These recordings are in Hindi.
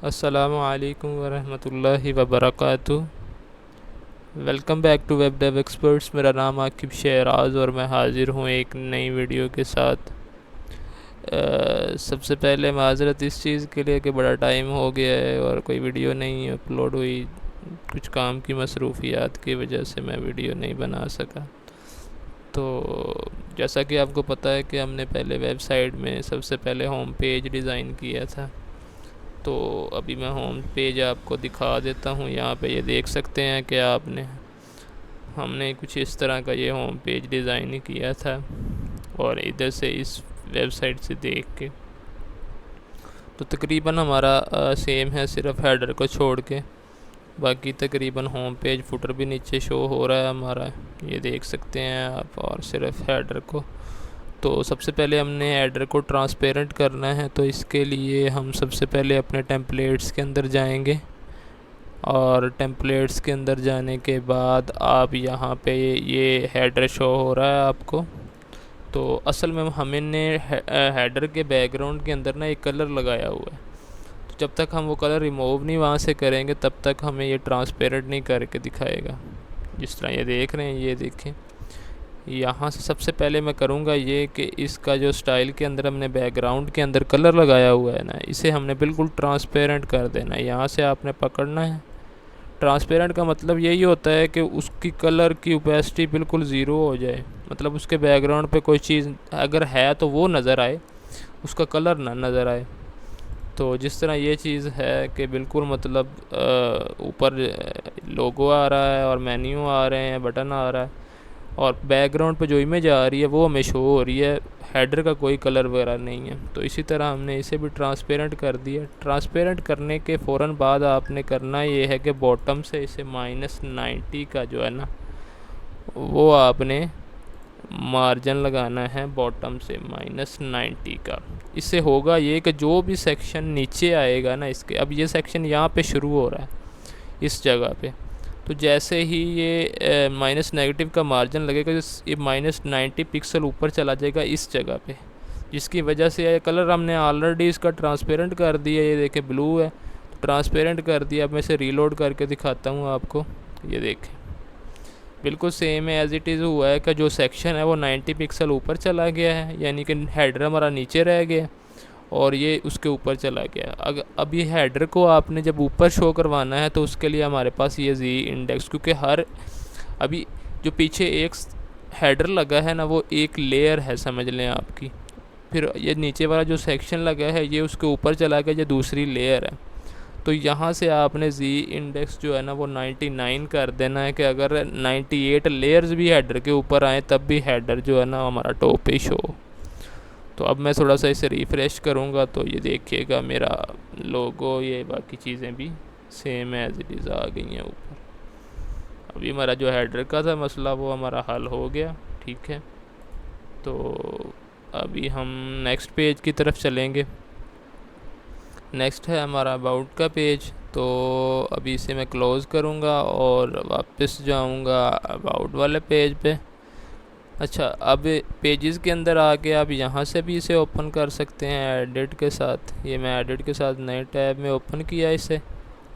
अस्सलामु अलैकुम वरहमतुल्लाहि वबरकातुह। Welcome back to Web Dev Experts. मेरा नाम आकिब शहराज और मैं हाज़िर हूँ एक नई वीडियो के साथ। सबसे पहले माज़रत इस चीज़ के लिए कि बड़ा टाइम हो गया है और कोई वीडियो नहीं अपलोड हुई। कुछ काम की मसरूफियात की वजह से मैं वीडियो नहीं बना सका। तो जैसा कि आपको पता है कि हमने पहले वेबसाइट में सबसे पहले होम पेज डिज़ाइन किया था। तो अभी मैं होम पेज आपको दिखा देता हूँ। यहाँ पे ये देख सकते हैं कि हमने कुछ इस तरह का ये होम पेज डिज़ाइन किया था और इधर से इस वेबसाइट से देख के तो तकरीबन हमारा सेम है, सिर्फ हेडर को छोड़ के बाकी तकरीबन होम पेज फुटर भी नीचे शो हो रहा है हमारा, ये देख सकते हैं आप, और सिर्फ हेडर को। तो सबसे पहले हमने हेडर को ट्रांसपेरेंट करना है, तो इसके लिए हम सबसे पहले अपने टेम्पलेट्स के अंदर जाएंगे और टेम्पलेट्स के अंदर जाने के बाद आप यहाँ पे ये हेडर शो हो रहा है आपको। तो असल में हमने हेडर के बैकग्राउंड के अंदर ना एक कलर लगाया हुआ है, तो जब तक हम वो कलर रिमूव नहीं वहाँ से करेंगे तब तक हमें ये ट्रांसपेरेंट नहीं करके दिखाएगा। जिस तरह ये देख रहे हैं, ये देखें, यहाँ से सबसे पहले मैं करूँगा ये कि इसका जो स्टाइल के अंदर हमने बैकग्राउंड के अंदर कलर लगाया हुआ है ना, इसे हमने बिल्कुल ट्रांसपेरेंट कर देना है। यहाँ से आपने पकड़ना है। ट्रांसपेरेंट का मतलब यही होता है कि उसकी कलर की ओपेसिटी बिल्कुल ज़ीरो हो जाए, मतलब उसके बैकग्राउंड पे कोई चीज़ अगर है तो वो नज़र आए, उसका कलर ना नज़र आए। तो जिस तरह ये चीज़ है कि बिल्कुल मतलब ऊपर लोगो आ रहा है और मेन्यू आ रहे हैं, बटन आ रहा है और बैकग्राउंड पे जो इमेज आ रही है वो हमें शो हो रही है, हेडर का कोई कलर वगैरह नहीं है। तो इसी तरह हमने इसे भी ट्रांसपेरेंट कर दिया। ट्रांसपेरेंट करने के फ़ौरन बाद आपने करना ये है कि बॉटम से इसे -90 का जो है ना वो आपने मार्जिन लगाना है, बॉटम से -90 का। इससे होगा ये कि जो भी सेक्शन नीचे आएगा ना इसके, अब ये सेक्शन यहाँ पे शुरू हो रहा है इस जगह पे, तो जैसे ही ये माइनस नेगेटिव का मार्जिन लगेगा ये -90 पिक्सल ऊपर चला जाएगा इस जगह पे, जिसकी वजह से ये कलर हमने ऑलरेडी इसका ट्रांसपेरेंट कर दिया। ये देखें ब्लू है, ट्रांसपेरेंट कर दिया। अब मैं इसे रीलोड करके दिखाता हूँ आपको। ये देखें बिल्कुल सेम एज़ इट इज़ हुआ है कि जो सेक्शन है वो 90 पिक्सल ऊपर चला गया है, यानी कि हेडर हमारा नीचे रह गया और ये उसके ऊपर चला गया। अब ये हेडर को आपने जब ऊपर शो करवाना है तो उसके लिए हमारे पास ये जी इंडेक्स, क्योंकि अभी जो पीछे एक हेडर लगा है ना वो एक लेयर है समझ लें आपकी, फिर ये नीचे वाला जो सेक्शन लगा है ये उसके ऊपर चला गया, ये दूसरी लेयर है। तो यहाँ से आपने जी इंडेक्स जो है ना वो 99 कर देना है कि अगर 98 लेयर्स भी हेडर के ऊपर आए तब भी हेडर जो है ना हमारा टॉप पे शो। तो अब मैं थोड़ा सा इसे रिफ़्रेश करूँगा तो ये देखिएगा मेरा लोगो, ये बाकी चीज़ें भी सेम एज़ इट इज़ आ गई हैं ऊपर। अभी हमारा जो हेडर का था मसला वो हमारा हल हो गया, ठीक है। तो अभी हम नेक्स्ट पेज की तरफ चलेंगे। नेक्स्ट है हमारा अबाउट का पेज। तो अभी इसे मैं क्लोज़ करूँगा और वापस जाऊँगा अबाउट वाले पेज पे। अच्छा, अब पेजेस के अंदर आके आप यहाँ से भी इसे ओपन कर सकते हैं एडिट के साथ। ये मैं एडिट के साथ नए टैब में ओपन किया इसे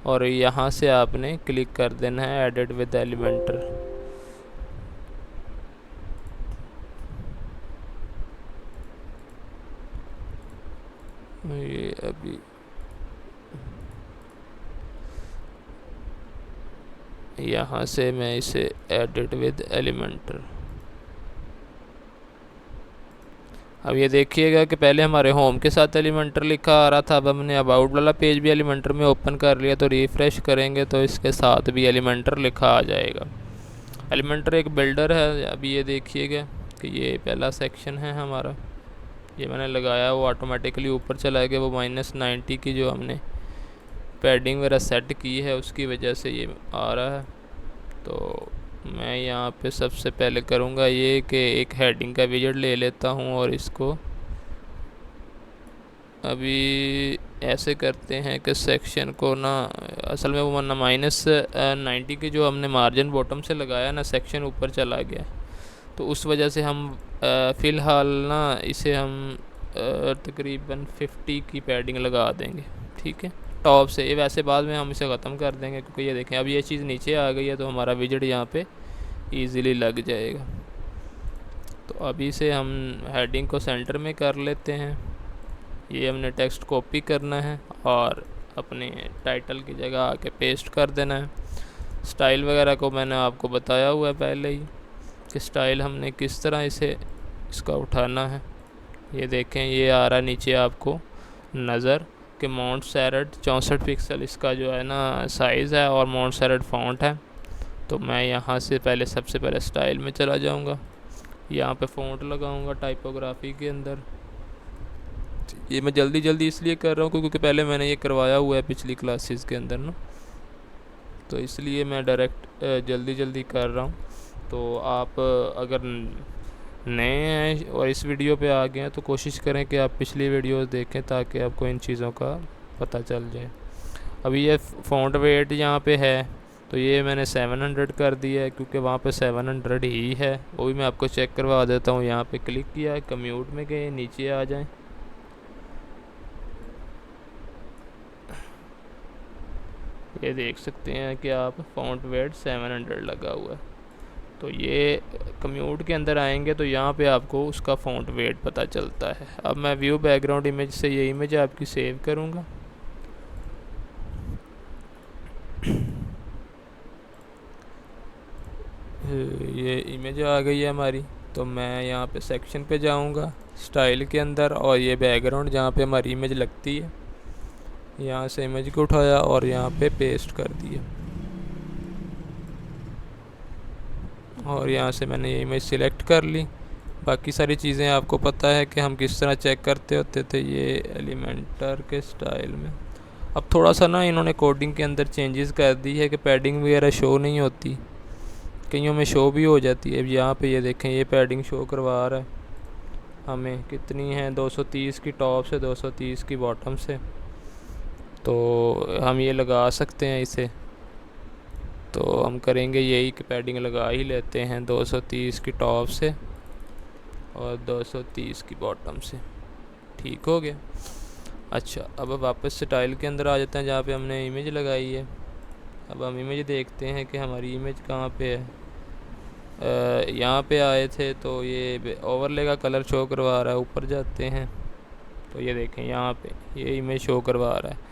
और यहाँ से आपने क्लिक कर देना है एडिट विद एलिमेंटर। ये अभी यहाँ से मैं इसे एडिट विद एलिमेंटर। अब ये देखिएगा कि पहले हमारे होम के साथ एलिमेंटर लिखा आ रहा था, अब हमने अबाउट वाला पेज भी एलिमेंटर में ओपन कर लिया। तो रिफ़्रेश करेंगे तो इसके साथ भी एलिमेंटर लिखा आ जाएगा। एलिमेंटर एक बिल्डर है। अभी ये देखिएगा कि ये पहला सेक्शन है हमारा, ये मैंने लगाया वो ऑटोमेटिकली ऊपर चला गया। वो -90 की जो हमने पैडिंग वगैरह सेट की है उसकी वजह से ये आ रहा है। तो मैं यहाँ पे सबसे पहले करूँगा ये कि एक हेडिंग का विजेट ले लेता हूँ और इसको अभी ऐसे करते हैं कि सेक्शन को ना, असल में वो ना -90 के जो हमने मार्जिन बॉटम से लगाया ना सेक्शन ऊपर चला गया, तो उस वजह से हम फ़िलहाल ना इसे हम तकरीबन 50 की पैडिंग लगा देंगे, ठीक है। टॉप से। ये वैसे बाद में हम इसे ख़त्म कर देंगे, क्योंकि ये देखें अब ये चीज़ नीचे आ गई है, तो हमारा विजेट यहाँ पे इजीली लग जाएगा। तो अभी से हम हेडिंग को सेंटर में कर लेते हैं। ये हमने टेक्स्ट कॉपी करना है और अपने टाइटल की जगह आके पेस्ट कर देना है। स्टाइल वगैरह को मैंने आपको बताया हुआ है पहले ही कि स्टाइल हमने किस तरह इसका उठाना है। ये देखें ये आ रहा नीचे आपको नज़र कि मोंटसेरेट 64 पिक्सल इसका जो है ना साइज़ है और मोंटसेरेट फ़ॉन्ट है। तो मैं यहाँ से सबसे पहले स्टाइल में चला जाऊँगा, यहाँ पे फ़ॉन्ट लगाऊँगा टाइपोग्राफी के अंदर। ये मैं जल्दी जल्दी इसलिए कर रहा हूँ क्योंकि पहले मैंने ये करवाया हुआ है पिछली क्लासेस के अंदर ना, तो इसलिए मैं डायरेक्ट जल्दी जल्दी कर रहा हूँ। तो आप अगर नए हैं और इस वीडियो पे आ गए हैं तो कोशिश करें कि आप पिछली वीडियोस देखें ताकि आपको इन चीज़ों का पता चल जाए। अभी ये फ़ॉन्ट वेट यहाँ पे है तो ये मैंने 700 कर दिया है क्योंकि वहाँ पे 700 ही है। वो भी मैं आपको चेक करवा देता हूँ। यहाँ पे क्लिक किया है, कम्यूट में गए, नीचे आ जाएं, ये देख सकते हैं कि आप फ़ॉन्ट वेट 700 लगा हुआ है। तो ये कम्यूट के अंदर आएंगे तो यहाँ पे आपको उसका फ़ॉन्ट वेट पता चलता है। अब मैं व्यू बैकग्राउंड इमेज से ये इमेज आपकी सेव करूँगा। ये इमेज आ गई है हमारी। तो मैं यहाँ पे सेक्शन पे जाऊँगा स्टाइल के अंदर, और ये बैकग्राउंड जहाँ पे हमारी इमेज लगती है, यहाँ से इमेज को उठाया और यहाँ पे पेस्ट कर दिया। और यहाँ से मैंने ये इमेज सिलेक्ट कर ली। बाकी सारी चीज़ें आपको पता है कि हम किस तरह चेक करते होते थे ये एलिमेंटर के स्टाइल में। अब थोड़ा सा ना इन्होंने कोडिंग के अंदर चेंजेस कर दी है कि पैडिंग वगैरह शो नहीं होती, कईयों में शो भी हो जाती है। अब यहाँ पे ये देखें ये पैडिंग शो करवा रहा है हमें कितनी है, 230 की टॉप से, 230 की बॉटम से। तो हम ये लगा सकते हैं इसे। तो हम करेंगे यही कि पैडिंग लगा ही लेते हैं 230 की टॉप से और 230 की बॉटम से। ठीक हो गया। अच्छा, अब वापस स्टाइल के अंदर आ जाते हैं जहाँ पे हमने इमेज लगाई है। अब हम इमेज देखते हैं कि हमारी इमेज कहाँ पे है। यहाँ पे आए थे तो ये ओवरले का कलर शो करवा रहा है। ऊपर जाते हैं तो ये देखें यहाँ पे ये इमेज शो करवा रहा है।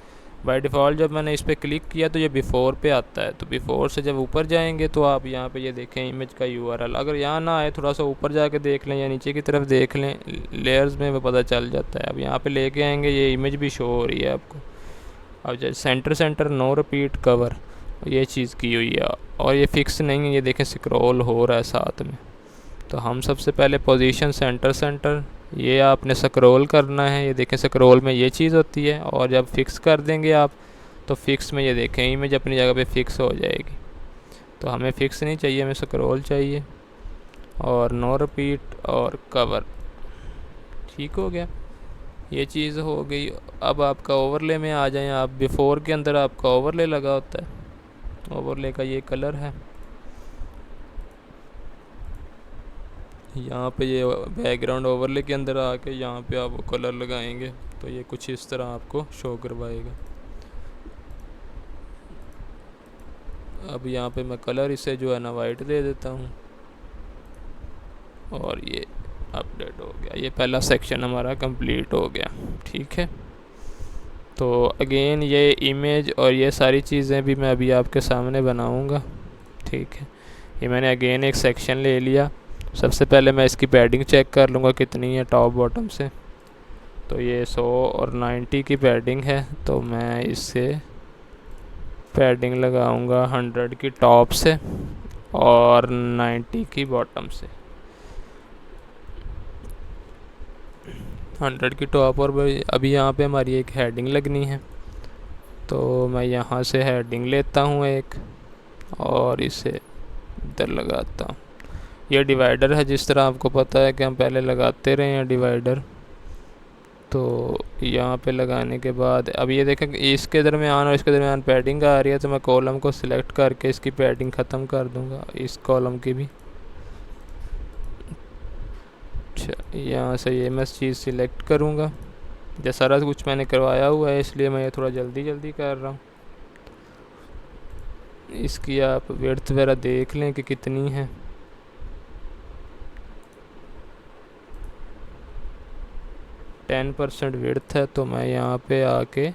बाय डिफ़ॉल्ट जब मैंने इस पर क्लिक किया तो ये बिफ़ोर पे आता है। तो बिफ़ोर से जब ऊपर जाएंगे तो आप यहाँ पे ये देखें इमेज का यूआरएल। अगर यहाँ ना आए थोड़ा सा ऊपर जाके देख लें या नीचे की तरफ देख लें, लेयर्स में वो पता चल जाता है। अब यहाँ पे लेके आएंगे, ये इमेज भी शो हो रही है आपको। अब जैसे सेंटर नो रिपीट कवर ये चीज़ की हुई है और ये फिक्स नहीं है। ये देखें स्क्रॉल हो रहा है साथ में। तो हम सबसे पहले पोजीशन सेंटर ये आपने स्क्रॉल करना है। ये देखें स्क्रॉल में ये चीज़ होती है और जब फिक्स कर देंगे आप तो फिक्स में ये देखें इमेज अपनी जगह पे फिक्स हो जाएगी। तो हमें फिक्स नहीं चाहिए, हमें स्क्रॉल चाहिए और नो रिपीट और कवर। ठीक हो गया, ये चीज़ हो गई। अब आपका ओवरले में आ जाएं आप। बिफ़ोर के अंदर आपका ओवरले लगा होता है, ओवरले का ये कलर है। यहाँ पे ये बैकग्राउंड ओवरले के अंदर आके यहाँ पे आप कलर लगाएंगे तो ये कुछ इस तरह आपको शो करवाएगा। अब यहाँ पे मैं कलर इसे जो है ना वाइट दे देता हूँ और ये अपडेट हो गया। ये पहला सेक्शन हमारा कंप्लीट हो गया। ठीक है, तो अगेन ये इमेज और ये सारी चीज़ें भी मैं अभी आपके सामने बनाऊँगा। ठीक है, ये मैंने अगेन एक सेक्शन ले लिया। सबसे पहले मैं इसकी पैडिंग चेक कर लूँगा कितनी है टॉप बॉटम से। तो ये 100 और 90 की पैडिंग है, तो मैं इससे पैडिंग लगाऊंगा 100 की टॉप से और 90 की बॉटम से। 100 की टॉप और अभी यहाँ पे हमारी एक हेडिंग लगनी है, तो मैं यहाँ से हेडिंग लेता हूँ एक और इसे इधर लगाता हूँ। ये डिवाइडर है, जिस तरह आपको पता है कि हम पहले लगाते रहे हैं डिवाइडर। तो यहाँ पे लगाने के बाद अब ये देखें इसके दरमियान और इसके दरमियान पैडिंग आ रही है, तो मैं कॉलम को सिलेक्ट करके इसकी पैडिंग ख़त्म कर दूँगा, इस कॉलम की भी। अच्छा, यहाँ से ये मैं चीज़ सिलेक्ट करूँगा ये सारा कुछ मैंने करवाया हुआ है, इसलिए मैं ये थोड़ा जल्दी जल्दी कर रहा हूँ। इसकी आप विड्थ वगैरह देख लें कि कितनी है। टेन परसेंट विड्थ है, तो मैं यहाँ पे आके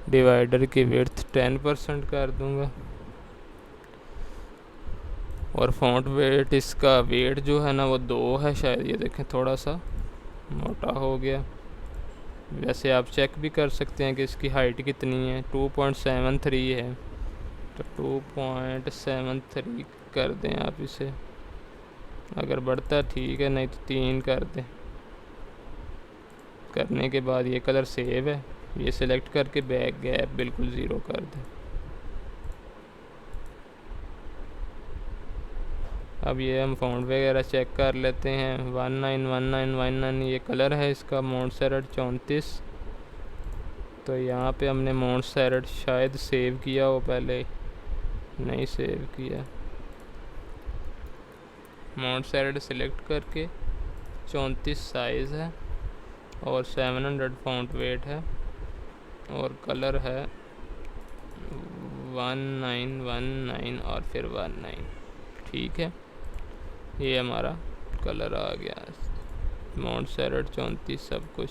डिवाइडर की विड्थ 10% कर दूँगा। और फ़ॉन्ट वेट, इसका वेट जो है ना वो 2 है शायद, ये देखें थोड़ा सा मोटा हो गया। वैसे आप चेक भी कर सकते हैं कि इसकी हाइट कितनी है, 2.73 है, तो 2.73 कर दें आप इसे। अगर बढ़ता है ठीक है, नहीं तो 3 कर दें। करने के बाद ये कलर सेव है, ये सिलेक्ट करके बैक गैप बिल्कुल ज़ीरो कर दें। अब ये हम फ़ॉन्ट वगैरह चेक कर लेते हैं। 191919 ये कलर है इसका, मोंटसेरेट 34। तो यहाँ पे हमने मोंटसेरेट शायद सेव किया हो, पहले नहीं सेव किया। मोंटसेरेट सिलेक्ट करके 34 साइज़ है और 700 फ़ॉन्ट वेट है और कलर है 1919 और फिर 19। ठीक है, ये हमारा कलर आ गया, मोंटसेरेट 34 सब कुछ।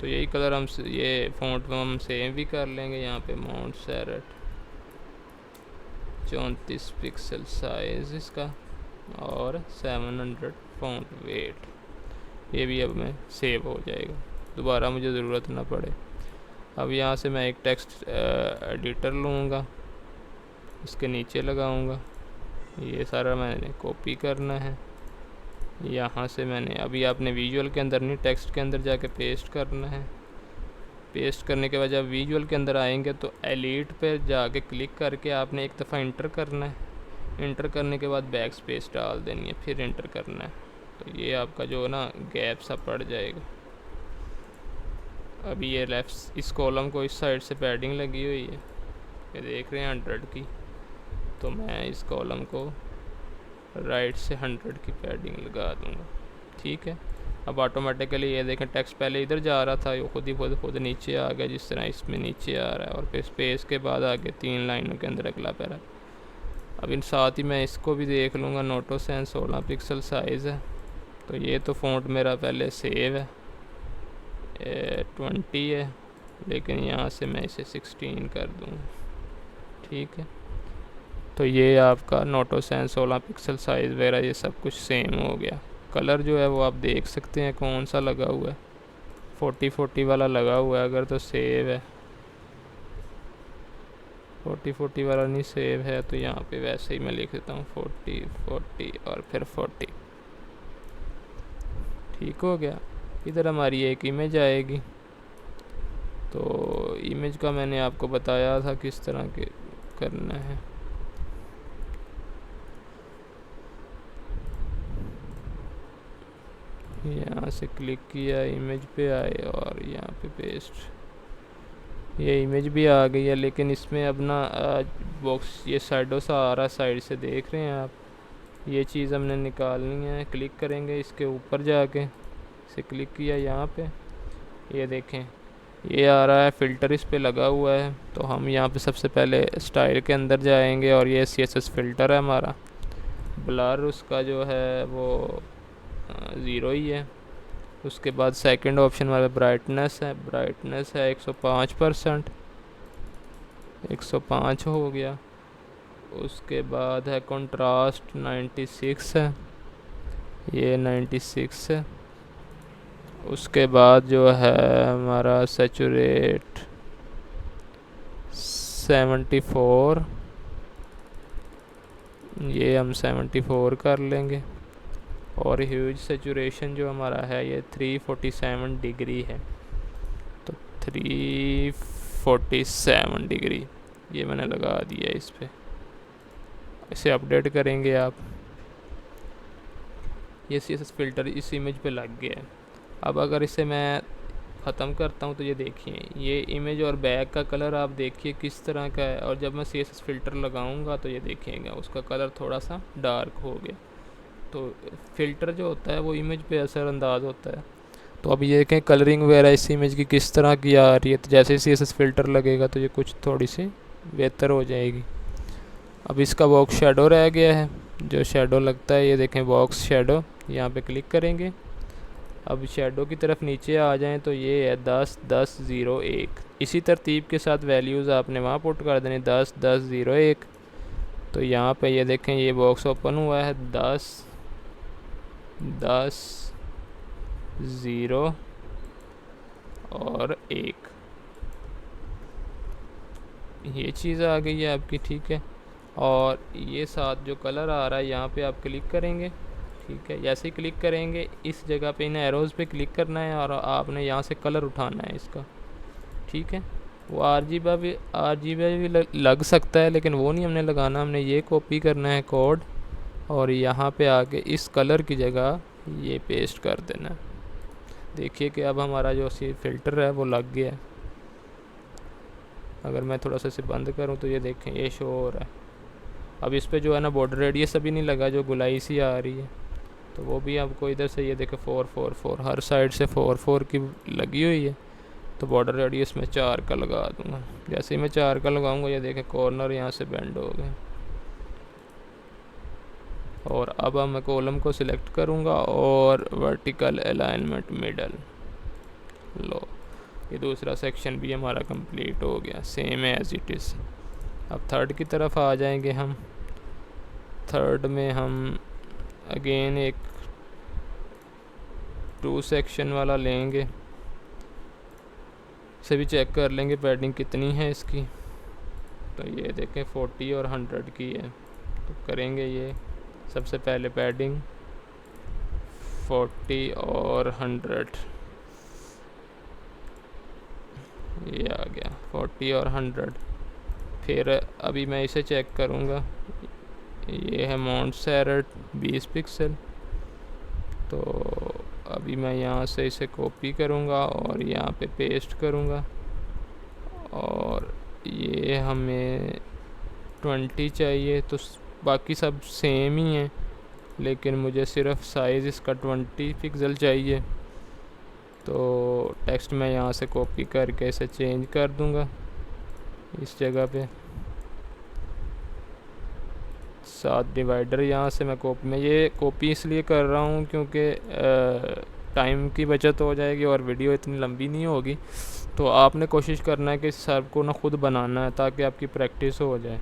तो यही कलर हम ये फ़ॉन्ट में हम सेव भी कर लेंगे। यहाँ पे मोंटसेरेट 34 पिक्सल साइज़ इसका और 700 फ़ॉन्ट वेट, ये भी अब में सेव हो जाएगा, दोबारा मुझे ज़रूरत ना पड़े। अब यहाँ से मैं एक टेक्स्ट एडिटर लूँगा, इसके नीचे लगाऊँगा। ये सारा मैंने कॉपी करना है। यहाँ से मैंने अभी आपने विजुअल के अंदर नहीं, टेक्स्ट के अंदर जाके पेस्ट करना है। पेस्ट करने के बाद जब विजुअल के अंदर आएंगे तो एलिट पे जाके क्लिक करके आपने एक दफ़ा इंटर करना है। इंटर करने के बाद बैक स्पेस डाल देनी है, फिर इंटर करना है। तो ये आपका जो ना गैप सा पड़ जाएगा। अभी ये लेफ्ट इस कॉलम को इस साइड से पैडिंग लगी हुई है, ये देख रहे हैं 100 की, तो मैं इस कॉलम को राइट से 100 की पैडिंग लगा दूंगा। ठीक है, अब ऑटोमेटिकली ये देखें टेक्स्ट पहले इधर जा रहा था, ये खुद नीचे आ गया, जिस तरह इसमें नीचे आ रहा है। और फिर स्पेस के बाद आगे 3 लाइनों के अंदर अगला पैरा। अब इन साथ ही मैं इसको भी देख लूँगा। नोटोसेंस 16 पिक्सल साइज़ है, तो ये तो फ़ॉन्ट मेरा पहले सेव है, 20 है, लेकिन यहाँ से मैं इसे 16 कर दूँगा। ठीक है, तो ये आपका नोटोसेंस 16 पिक्सल साइज़ वगैरह ये सब कुछ सेम हो गया। कलर जो है वो आप देख सकते हैं कौन सा लगा हुआ है, 40-40 वाला लगा हुआ है अगर, तो सेव है। 40-40 वाला नहीं सेव है, तो यहाँ पे वैसे ही मैं लिख देता हूँ 40-40 और फिर 40। ठीक हो गया। इधर हमारी एक इमेज आएगी, तो इमेज का मैंने आपको बताया था किस तरह के करना है। यहाँ से क्लिक किया, इमेज पे आए और यहाँ पे पेस्ट। ये इमेज भी आ गई है, लेकिन इसमें अब ना बॉक्स ये साइडों से आ रहा है, साइड से देख रहे हैं आप। ये चीज़ हमने निकालनी है। क्लिक करेंगे इसके ऊपर जाके, इसे क्लिक किया यहाँ पे, ये देखें ये आ रहा है फ़िल्टर इस पे लगा हुआ है। तो हम यहाँ पे सबसे पहले स्टाइल के अंदर जाएंगे और ये CSS फ़िल्टर है हमारा। ब्लर उसका जो है वो 0 ही है। उसके बाद सेकंड ऑप्शन हमारा ब्राइटनेस है 105%, 105 हो गया। उसके बाद है कंट्रास्ट 96 है, ये 96 है। उसके बाद जो है हमारा सैचुरेट 74, ये हम 74 कर लेंगे। और ह्यूज सैचुरेशन जो हमारा है ये 347 डिग्री है, तो 347 डिग्री ये मैंने लगा दिया इस पे। इसे अपडेट करेंगे आप। ये CSS फ़िल्टर इस इमेज पे लग गया है। अब अगर इसे मैं ख़त्म करता हूँ तो ये देखिए, ये इमेज और बैक का कलर आप देखिए किस तरह का है। और जब मैं CSS फ़िल्टर लगाऊंगा तो ये देखिएगा उसका कलर थोड़ा सा डार्क हो गया। तो फ़िल्टर जो होता है वो इमेज पे असरअंदाज होता है। तो अब ये देखें कलरिंग वगैरह इस इमेज की किस तरह की आ रही है। तो जैसे ही CSS फ़िल्टर लगेगा तो ये कुछ थोड़ी सी बेहतर हो जाएगी। अब इसका बॉक्स शेडो रह गया है, जो शेडो लगता है, ये देखें बॉक्स शेडो, यहाँ पे क्लिक करेंगे। अब शेडो की तरफ नीचे आ जाएं तो ये है 10 10 0 1। इसी तरतीब के साथ वैल्यूज़ आपने वहाँ पुट कर देनी 10 10 0 1। तो यहाँ पे ये देखें ये बॉक्स ओपन हुआ है 10 10 0 और 1, ये चीज़ आ गई है आपकी, ठीक है। और ये साथ जो कलर आ रहा है यहाँ पे आप क्लिक करेंगे, ठीक है। जैसे ही क्लिक करेंगे इस जगह पे इन एरोज़ पे क्लिक करना है और आपने यहाँ से कलर उठाना है इसका, ठीक है। वो RGB भी लग सकता है, लेकिन वो नहीं हमने लगाना, हमने ये कॉपी करना है कोड और यहाँ पे आके इस कलर की जगह ये पेस्ट कर देना है। देखिए कि अब हमारा जो फ़िल्टर है वो लग गया है। अगर मैं थोड़ा सा इसे बंद करूँ तो ये देखें ये शो हो रहा है। अब इस पे जो है ना बॉर्डर रेडियस अभी नहीं लगा, जो गुलाई सी आ रही है, तो वो भी आपको इधर से ये देखें 4 4 4 हर साइड से 4 4 की लगी हुई है। तो बॉर्डर रेडियस में 4 का लगा दूंगा। जैसे ही मैं 4 का लगाऊंगा ये देखें कॉर्नर यहाँ से बेंड हो गए। और अब मैं कॉलम को सिलेक्ट करूँगा और वर्टिकल अलाइनमेंट मिडल, लो ये दूसरा सेक्शन भी हमारा कंप्लीट हो गया सेम एज इट इज़। अब थर्ड की तरफ आ जाएंगे हम। थर्ड में हम अगेन एक 2 सेक्शन वाला लेंगे, इसे भी चेक कर लेंगे पैडिंग कितनी है इसकी। तो ये देखें 40 और 100 की है। तो करेंगे ये सबसे पहले पैडिंग 40 और 100, ये आ गया 40 और 100। फिर अभी मैं इसे चेक करूँगा, ये है मोंटसेरट 20 पिक्सल। तो अभी मैं यहाँ से इसे कॉपी करूँगा और यहाँ पे पेस्ट करूँगा और ये हमें 20 चाहिए। तो बाकी सब सेम ही है, लेकिन मुझे सिर्फ साइज़ इसका 20 पिक्सल चाहिए। तो टेक्स्ट मैं यहाँ से कॉपी करके इसे चेंज कर दूँगा इस जगह पे। साथ डिवाइडर यहाँ से मैं ये कॉपी इसलिए कर रहा हूँ क्योंकि टाइम की बचत हो जाएगी और वीडियो इतनी लंबी नहीं होगी। तो आपने कोशिश करना है कि सर्व को ना खुद बनाना है ताकि आपकी प्रैक्टिस हो जाए।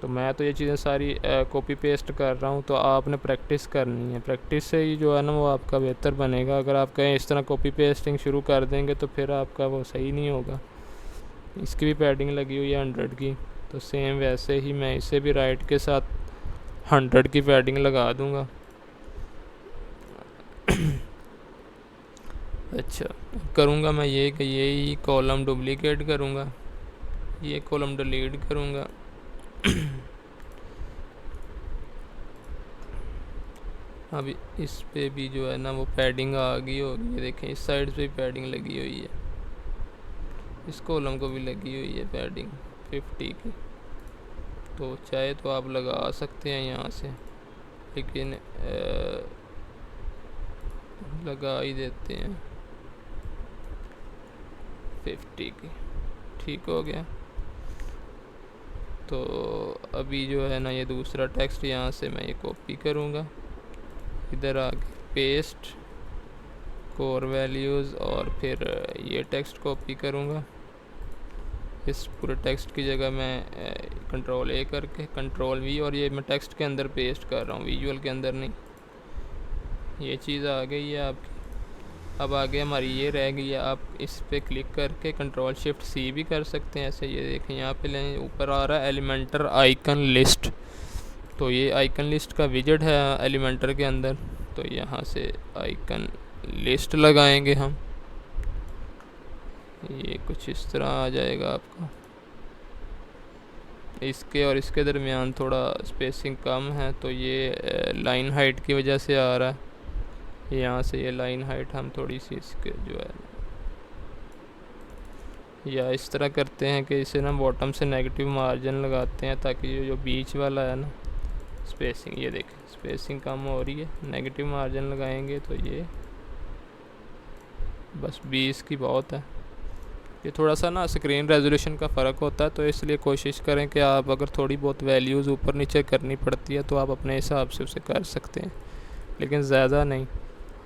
तो मैं तो ये चीज़ें सारी कॉपी पेस्ट कर रहा हूँ, तो आपने प्रैक्टिस करनी है। प्रैक्टिस से ही जो है ना वो आपका बेहतर बनेगा। अगर आप कहीं इस तरह कॉपी पेस्टिंग शुरू कर देंगे तो फिर आपका वो सही नहीं होगा। इसकी भी पैडिंग लगी हुई है 100 की, तो सेम वैसे ही मैं इसे भी राइट के साथ 100 की पैडिंग लगा दूँगा। अच्छा, करूँगा मैं ये कि यही कॉलम डुप्लिकेट करूँगा, ये कॉलम डिलीट करूँगा। अभी इस पे भी जो है ना वो पैडिंग आ गई होगी, ये देखें इस साइड पे पैडिंग लगी हुई है, इस कॉलम को भी लगी हुई है पैडिंग 50 की। तो चाहे तो आप लगा सकते हैं यहाँ से, लेकिन लगा ही देते हैं 50 की, ठीक हो गया। तो अभी जो है ना ये दूसरा टेक्स्ट यहाँ से मैं ये कॉपी करूँगा, इधर आके पेस्ट कोर वैल्यूज़ और फिर ये टेक्स्ट कॉपी करूँगा। इस पूरे टेक्स्ट की जगह मैं कंट्रोल A करके कंट्रोल V, और ये मैं टेक्स्ट के अंदर पेस्ट कर रहा हूँ, विजुअल के अंदर नहीं। ये चीज़ आ गई है आपकी। अब आगे हमारी ये रह गई है, आप इस पे क्लिक करके कंट्रोल शिफ्ट C भी कर सकते हैं ऐसे। ये देखें यहाँ पे लें, ऊपर आ रहा है एलिमेंटर आइकन लिस्ट। तो ये आइकन लिस्ट का विजेट है एलिमेंटर के अंदर। तो यहाँ से आइकन लिस्ट लगाएंगे हम, ये कुछ इस तरह आ जाएगा आपका। इसके और इसके दरमियान थोड़ा स्पेसिंग कम है, तो ये लाइन हाइट की वजह से आ रहा है। यहाँ से ये लाइन हाइट हम थोड़ी सी इसके जो है, या इस तरह करते हैं कि इसे ना बॉटम से नेगेटिव मार्जिन लगाते हैं, ताकि जो बीच वाला है ना स्पेसिंग, ये देखें स्पेसिंग कम हो रही है, नेगेटिव मार्जिन लगाएंगे तो ये बस 20 की बहुत है। ये थोड़ा सा ना स्क्रीन रेजोल्यूशन का फ़र्क होता है, तो इसलिए कोशिश करें कि आप अगर थोड़ी बहुत वैल्यूज़ ऊपर नीचे करनी पड़ती है तो आप अपने हिसाब से उसे कर सकते हैं, लेकिन ज़्यादा नहीं।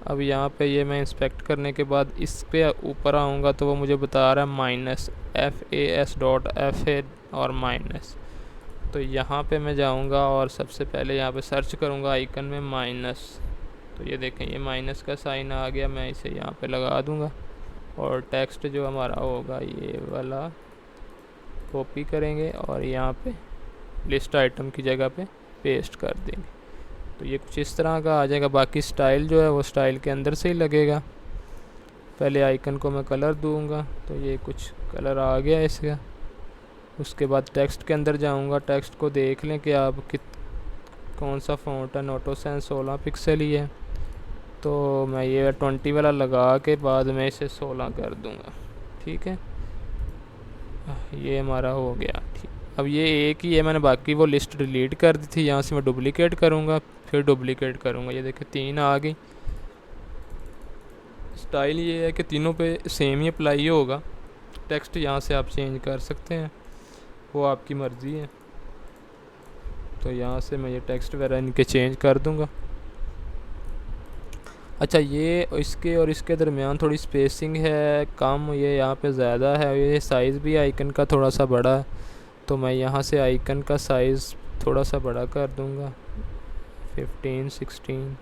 अब यहाँ पे ये मैं इंस्पेक्ट करने के बाद इस पे ऊपर आऊँगा तो वो मुझे बता रहा है -FAS.FA और माइनस। तो यहाँ पे मैं जाऊँगा और सबसे पहले यहाँ पे सर्च करूँगा आइकन में माइनस। तो ये देखें, ये माइनस का साइन आ गया, मैं इसे यहाँ पे लगा दूँगा और टेक्स्ट जो हमारा होगा ये वाला कॉपी करेंगे और यहाँ पे लिस्ट आइटम की जगह पे पेस्ट कर देंगे। तो ये कुछ इस तरह का आ जाएगा। बाकी स्टाइल जो है वो स्टाइल के अंदर से ही लगेगा। पहले आइकन को मैं कलर दूंगा, तो ये कुछ कलर आ गया इसका। उसके बाद टेक्स्ट के अंदर जाऊंगा, टेक्स्ट को देख लें कि आप कौन सा फ़ॉन्ट है। नोटोसेंस 16 पिक्सल ही है, तो मैं ये 20 वाला लगा के बाद में इसे 16 कर दूंगा। ठीक है, ये हमारा हो गया। ठीक, अब ये एक ही है, मैंने बाकी वो लिस्ट डिलीट कर दी थी। यहाँ से मैं डुप्लिकेट करूँगा, फिर डुप्लिकेट करूँगा। ये देखिए 3 आ गई। स्टाइल ये है कि तीनों पे सेम ही अप्लाई होगा। टेक्स्ट यहाँ से आप चेंज कर सकते हैं, वो आपकी मर्ज़ी है। तो यहाँ से मैं ये टेक्स्ट वगैरह इनके चेंज कर दूँगा। अच्छा, ये इसके और इसके दरमियान थोड़ी स्पेसिंग है कम, ये यहाँ पे ज़्यादा है। ये साइज़ भी आइकन का थोड़ा सा बड़ा है, तो मैं यहाँ से आइकन का साइज़ थोड़ा सा बड़ा कर दूँगा, 15 16।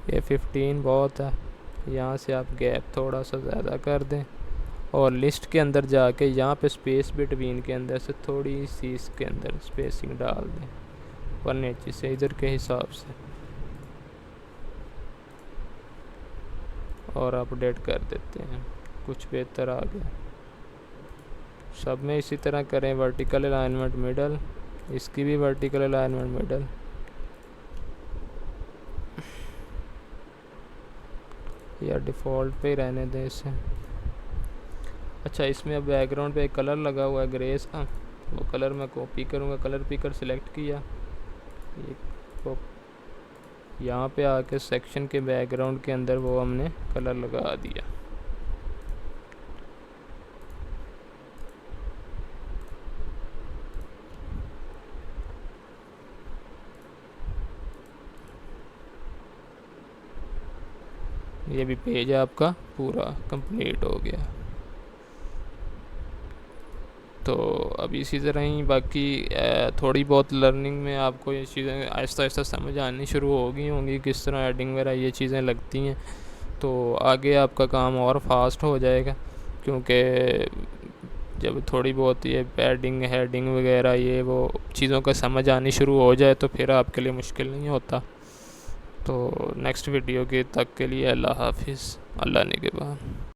ये 15 बहुत है। यहाँ से आप गैप थोड़ा सा ज़्यादा कर दें और लिस्ट के अंदर जाके यहाँ पे स्पेस बिटवीन के अंदर से थोड़ी सी इसके अंदर स्पेसिंग डाल दें 180 से इधर के हिसाब से, और अपडेट कर देते हैं। कुछ बेहतर आ गया। सब में इसी तरह करें। वर्टिकल अलाइनमेंट मिडल, इसकी भी वर्टिकल अलाइनमेंट मिडल। या डिफ़ॉल्ट पे ही रहने दें इसे। अच्छा, इसमें अब बैकग्राउंड पे एक कलर लगा हुआ है ग्रे सा, वो कलर मैं कॉपी करूँगा। कलर पिकर सिलेक्ट किया, ये यहाँ पे आके सेक्शन के बैकग्राउंड के अंदर वो हमने कलर लगा दिया। ये भी पेज आपका पूरा कंप्लीट हो गया। तो अब इसी तरह ही बाकी थोड़ी बहुत लर्निंग में आपको ये चीज़ें आहिस्ता आहिस्ता समझ आनी शुरू होंगी किस तरह एडिंग वगैरह ये चीज़ें लगती हैं। तो आगे आपका काम और फास्ट हो जाएगा, क्योंकि जब थोड़ी बहुत ये पैडिंग हेडिंग वगैरह ये वो चीज़ों का समझ आनी शुरू हो जाए तो फिर आपके लिए मुश्किल नहीं होता। तो नेक्स्ट वीडियो के तक के लिए अल्लाह हाफिज़, अल्लाह निगहबान।